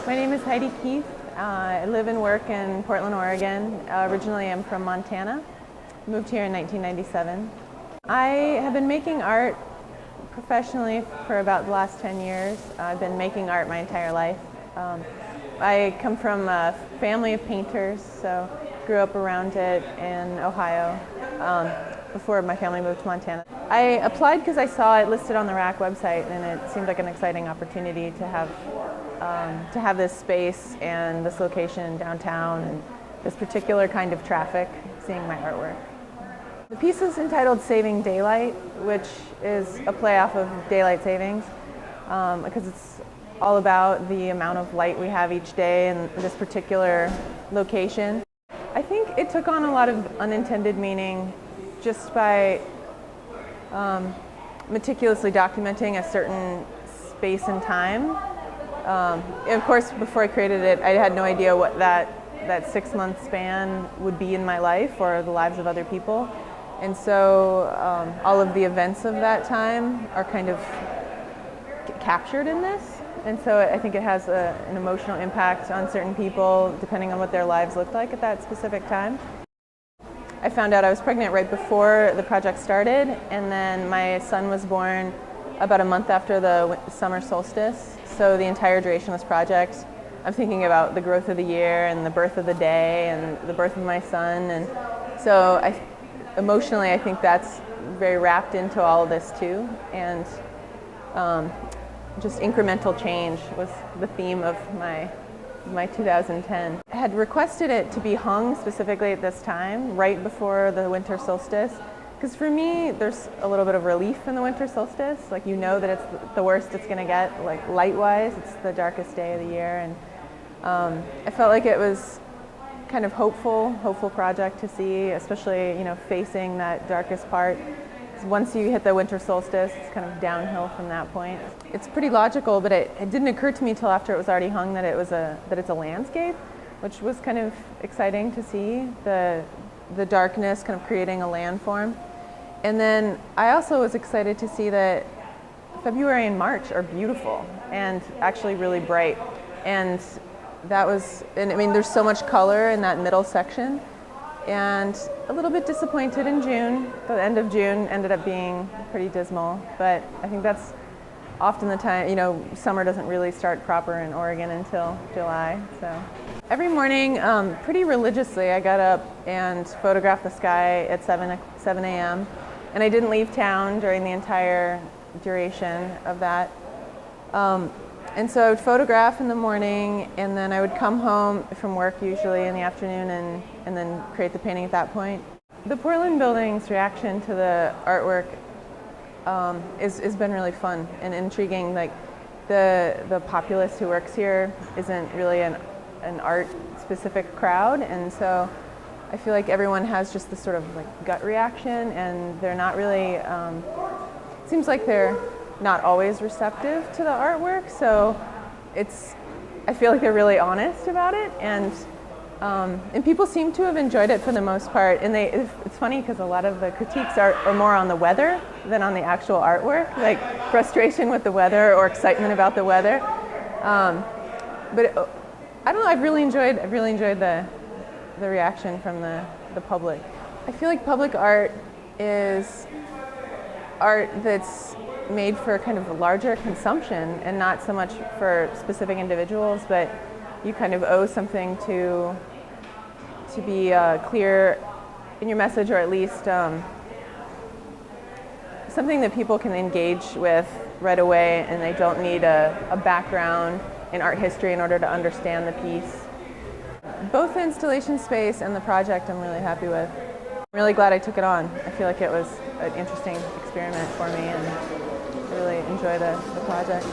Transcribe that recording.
My name is Heidi Keith. I live and work in Portland, Oregon. Originally, I'm from Montana. Moved here in 1997. I have been making art professionally for about the last 10 years. I've been making art my entire life. I come from a family of painters, so grew up around it in Ohio before my family moved to Montana. I applied because I saw it listed on the RACC website, and it seemed like an exciting opportunity to have this space and this location downtown and this particular kind of traffic seeing my artwork. The piece is entitled Saving Daylight, which is a play off of daylight savings, because it's all about the amount of light we have each day in this particular location. I think it took on a lot of unintended meaning just by meticulously documenting a certain space and time. Of course, before I created it, I had no idea what that 6-month span would be in my life or the lives of other people. And so all of the events of that time are kind of captured in this. And so I think it has an emotional impact on certain people depending on what their lives looked like at that specific time. I found out I was pregnant right before the project started, and then my son was born about a month after the summer solstice. So the entire duration of this project, I'm thinking about the growth of the year and the birth of the day and the birth of my son. And so emotionally, I think that's very wrapped into all of this too. And just incremental change was the theme of my 2010. I had requested it to be hung specifically at this time, right before the winter solstice. Because for me, there's a little bit of relief in the winter solstice. Like, you know that it's the worst it's gonna get, like light-wise. It's the darkest day of the year. And I felt like it was kind of hopeful project to see, especially, facing that darkest part. Once you hit the winter solstice, it's kind of downhill from that point. It's pretty logical, but it didn't occur to me till after it was already hung that it's a landscape, which was kind of exciting to see, the darkness kind of creating a landform. And then I also was excited to see that February and March are beautiful and actually really bright. And there's so much color in that middle section. And a little bit disappointed in June. The end of June ended up being pretty dismal, but I think that's often the time, summer doesn't really start proper in Oregon until July. So every morning, pretty religiously, I got up and photographed the sky at 7 a.m. And I didn't leave town during the entire duration of that. And so I would photograph in the morning, and then I would come home from work usually in the afternoon and then create the painting at that point. The Portland building's reaction to the artwork has been really fun and intriguing. Like, the populace who works here isn't really an art-specific crowd, and so I feel like everyone has just this sort of like gut reaction, and they're not really, it seems like they're not always receptive to the artwork, so I feel like they're really honest about it, and people seem to have enjoyed it for the most part. And it's funny because a lot of the critiques are more on the weather than on the actual artwork, like frustration with the weather or excitement about the weather. But I don't know. I've really enjoyed the reaction from the public. I feel like public art is art that's made for kind of a larger consumption and not so much for specific individuals, but you kind of owe something to be clear in your message, or at least something that people can engage with right away, and they don't need a background in art history in order to understand the piece. Both the installation space and the project I'm really happy with. I'm really glad I took it on. I feel like it was an interesting experiment for me, and I really enjoy the project.